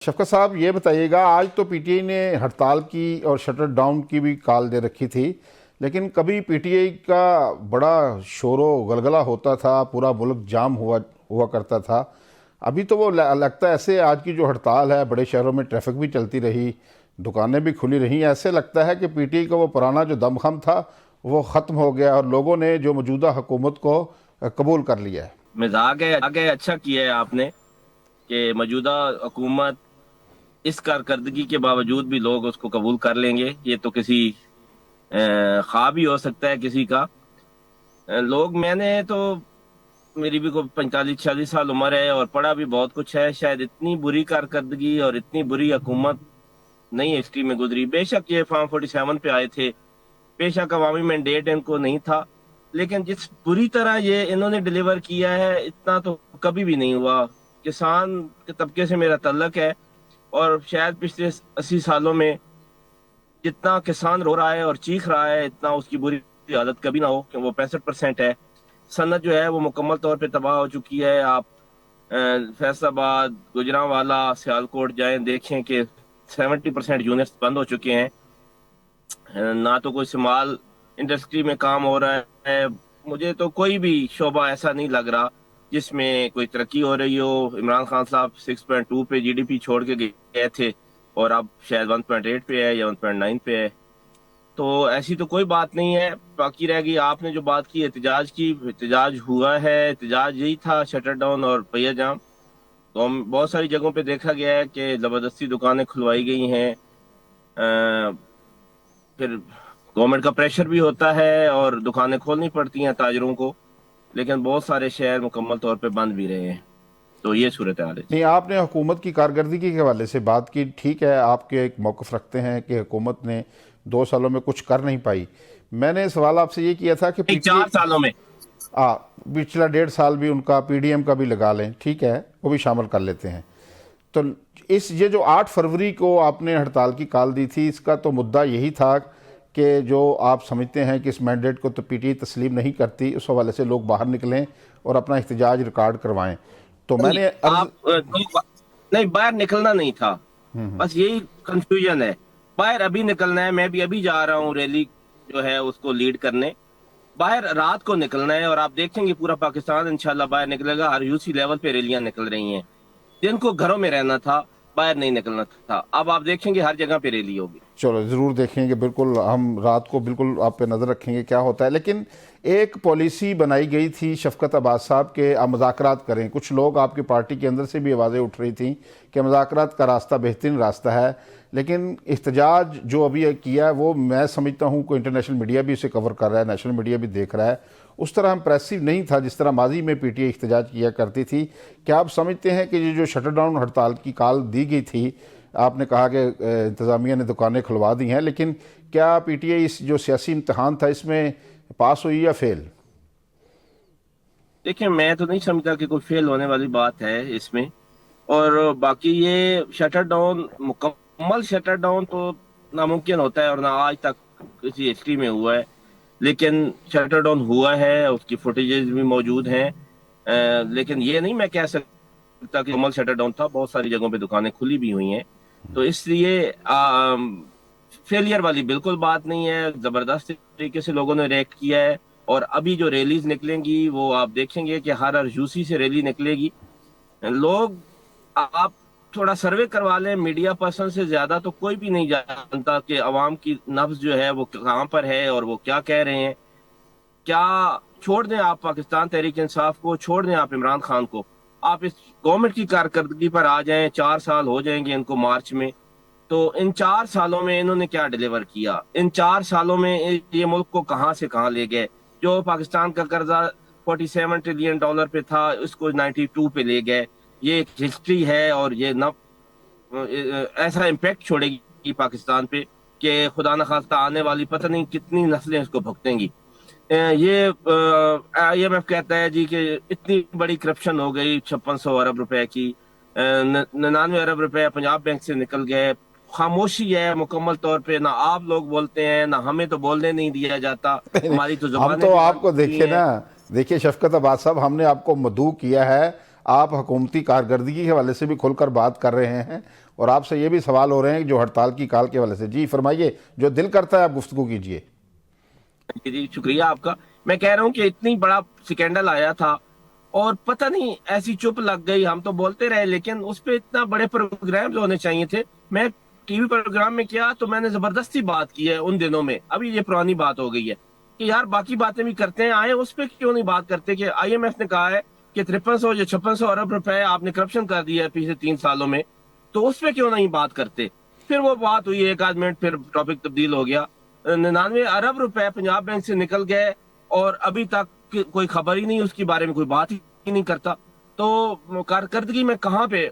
शफकत साहब, ये बताइएगा, आज तो पीटीआई ने हड़ताल की और शटर डाउन की भी कॉल दे रखी थी, लेकिन कभी पीटीआई का बड़ा शोरो गलगला होता था, पूरा मुल्क जाम हुआ करता था। अभी तो वो लगता है ऐसे आज की जो हड़ताल है, बड़े शहरों में ट्रैफिक भी चलती रही, दुकानें भी खुली रही, ऐसे लगता है कि पीटीआई का वो पुराना जो दमखम था वो ख़त्म हो गया और लोगों ने जो मौजूदा हुकूमत को कबूल कर लिया है। मजाक है आगे अच्छा किया है आपने कि मौजूदा हुकूमत इस कारकर्दगी के बावजूद भी लोग उसको कबूल कर लेंगे। ये तो किसी ख्वाब ही हो सकता है किसी का। लोग मैंने तो मेरी भी को 45-46 साल उम्र है और पढ़ा भी बहुत कुछ है। शायद इतनी बुरी कारकर्दगी और इतनी बुरी हुकूमत नई हिस्ट्री में गुजरी। बेशक ये फॉर्म 47 पे आए थे, बेशक अवामी मैंडेट इनको नहीं था, लेकिन जिस बुरी तरह ये इन्होंने डिलीवर किया है इतना तो कभी भी नहीं हुआ। किसान के तबके से मेरा तल्लक है और शायद पिछले 80 सालों में जितना किसान रो रहा है और चीख रहा है इतना उसकी बुरी हालत कभी ना हो, कि वो 65% है। सनत जो है वो मुकम्मल तौर पे तबाह हो चुकी है। आप फैसलाबाद, गुजरांवाला, सियालकोट जाएं, देखें कि 70% यूनिट्स बंद हो चुके हैं। ना तो कोई स्मॉल इंडस्ट्री में काम हो रहा है। मुझे तो कोई भी शोबा ऐसा नहीं लग रहा जिसमें कोई तरक्की हो रही हो। इमरान खान साहब 6.2 पे जीडीपी छोड़ के गए थे और अब शायद 1.8 पे है या 1.9 पे है। तो ऐसी तो कोई बात नहीं है। बाकी रह गई आपने जो बात की एहतजाज की। एहतजाज हुआ है, एहतजाज यही था, शटर डाउन और पहिया जाम। तो हम बहुत सारी जगहों पे देखा गया है कि जबरदस्ती दुकानें खुलवाई गई हैं। फिर गवर्नमेंट का प्रेशर भी होता है और दुकानें खोलनी पड़ती हैं ताजरों को, लेकिन बहुत सारे शहर मुकम्मल तौर पे बंद भी रहे हैं। तो ये सूरत हाल है जी। नहीं, आपने हुकूमत की कारकर्दगी के हवाले से बात की, ठीक है, आपके एक मौक़िफ़ रखते हैं कि हुकूमत ने 2 सालों में कुछ कर नहीं पाई। मैंने सवाल आपसे ये किया था कि नहीं, 4 सालों में। पिछला 1.5 साल भी उनका पीडीएम का भी लगा लें, ठीक है, वो भी शामिल कर लेते हैं। तो ये जो 8 फरवरी को आपने हड़ताल की कॉल दी थी, इसका तो मुद्दा यही था कि जो आप समझते हैं कि इस मैंडेट को तो पीटीआई तस्लीम नहीं करती, उस हवाले से लोग बाहर निकलें और अपना एहतजाज रिकॉर्ड करवाएं। तो नहीं, मैंने अर्ज नहीं, बाहर निकलना नहीं था, बस यही कंफ्यूजन है। बाहर अभी निकलना है। मैं भी अभी जा रहा हूँ रैली जो है उसको लीड करने। बाहर रात को निकलना है और आप देखेंगे पूरा पाकिस्तान इंशाल्लाह बाहर निकलेगा। हर यूसी लेवल पे रैलियां निकल रही हैं। दिन को घरों में रहना था, बाहर नहीं निकलना था। अब आप देखेंगे हर जगह पे रैली होगी। चलो ज़रूर देखेंगे, बिल्कुल हम रात को बिल्कुल आप पे नज़र रखेंगे क्या होता है। लेकिन एक पॉलिसी बनाई गई थी शफकत अब्बास साहब के, आप मुज़ाकरात करें। कुछ लोग आपकी पार्टी के अंदर से भी आवाज़ें उठ रही थी कि मुज़ाकरात का रास्ता बेहतरीन रास्ता है, लेकिन एहतजाज जो अभी किया है वो मैं समझता हूँ कोई इंटरनेशनल मीडिया भी इसे कवर कर रहा है, नेशनल मीडिया भी देख रहा है, उस तरह इम्प्रेसिव नहीं था जिस तरह माजी में पीटीआई एहतजाज किया करती थी। क्या आप समझते हैं कि ये जो शटर डाउन हड़ताल की कॉल दी गई थी, आपने कहा कि इंतज़ामिया ने दुकानें खुलवा दी हैं, लेकिन क्या पीटीआई इस जो सियासी इम्तहान था इसमें पास हुई या फेल? देखिए, मैं तो नहीं समझता कि कोई फेल होने वाली बात है इसमें। और बाकी ये शटर डाउन, मुकम्मल शटर डाउन तो नामुमकिन होता है और ना आज तक किसी हिस्ट्री में हुआ है। लेकिन शटर डाउन हुआ है, उसकी फुटेजेस भी मौजूद हैं। लेकिन ये नहीं मैं कह सकता कि मुकम्मल शटर डाउन था। बहुत सारी जगहों पे दुकानें खुली भी हुई हैं। तो इसलिए फेलियर वाली बिल्कुल बात नहीं है। जबरदस्त तरीके से लोगों ने रिएक्ट किया है और अभी जो रैलीज निकलेंगी वो आप देखेंगे कि हर यूसी से रैली निकलेगी। लोग, आप थोड़ा सर्वे करवा लें, मीडिया पर्सन से ज्यादा तो कोई भी नहीं जानता कि अवाम की नब्ज जो है वो कहाँ पर है और वो क्या कह रहे हैं। क्या, छोड़ दें आप पाकिस्तान तहरीक इंसाफ को, छोड़ दें आप इमरान खान को, आप इस गवर्नमेंट की कारकर्दगी पर आ जाएं। 4 साल हो जाएंगे इनको मार्च में। तो इन 4 सालों में इन्होंने क्या डिलीवर किया? इन 4 सालों में ये मुल्क को कहां से कहां ले गए। जो पाकिस्तान का कर्जा 47 ट्रिलियन डॉलर पे था, उसको 92 पे ले गए। ये एक हिस्ट्री है और ये न ऐसा इम्पैक्ट छोड़ेगी पाकिस्तान पे कि खुदा न खास्ता आने वाली पता नहीं कितनी नस्लें इसको भुगतेंगी। ये IMF कहता है जी कि इतनी बड़ी करप्शन हो गई 5600 अरब रुपए की। 99 अरब रुपए पंजाब बैंक से निकल गए। खामोशी है मुकम्मल तौर पे। ना आप लोग बोलते हैं, ना हमें तो बोलने नहीं दिया जाता। हमारी तो हम जुबानें तो भी बंद आपको होती देखिए हैं। ना, देखिए शफकत अब्बास साहब, हमने आपको मदऊ किया है, आप हुकूमती कारकर्दगी के हवाले से भी खुलकर बात कर रहे हैं, اور آپ سے یہ بھی سوال ہو رہے ہیں جو ہڑتال کی کال کے حوالے سے. جی فرمائیے, جو دل کرتا ہے آپ گفتگو کیجیے. جی شکریہ آپ کا. میں کہہ رہا ہوں کہ اتنی بڑا سکینڈل آیا تھا اور پتہ نہیں ایسی چپ لگ گئی, ہم تو بولتے رہے لیکن اس پہ اتنا بڑے پروگرامز ہونے چاہیے تھے. میں ٹی وی پروگرام میں کیا تو میں نے زبردستی بات کی ہے ان دنوں میں, ابھی یہ پرانی بات ہو گئی ہے کہ یار باقی باتیں بھی کرتے ہیں, آئے اس پہ کیوں نہیں بات کرتے کہ آئی ایم ایف نے کہا ہے کہ 5300 یا 5600 ارب روپے آپ نے کرپشن کر دیا ہے پچھلے 3 سالوں میں, تو اس پہ کیوں نہیں بات کرتے. پھر وہ بات ہوئی 1 آدھ منٹ, پھر ٹاپک تبدیل ہو گیا. 99 ارب روپے پنجاب بینک سے نکل گئے اور ابھی تک کوئی خبر ہی نہیں, اس کے بارے میں کوئی بات ہی نہیں کرتا. تو کارکردگی میں کہاں پہ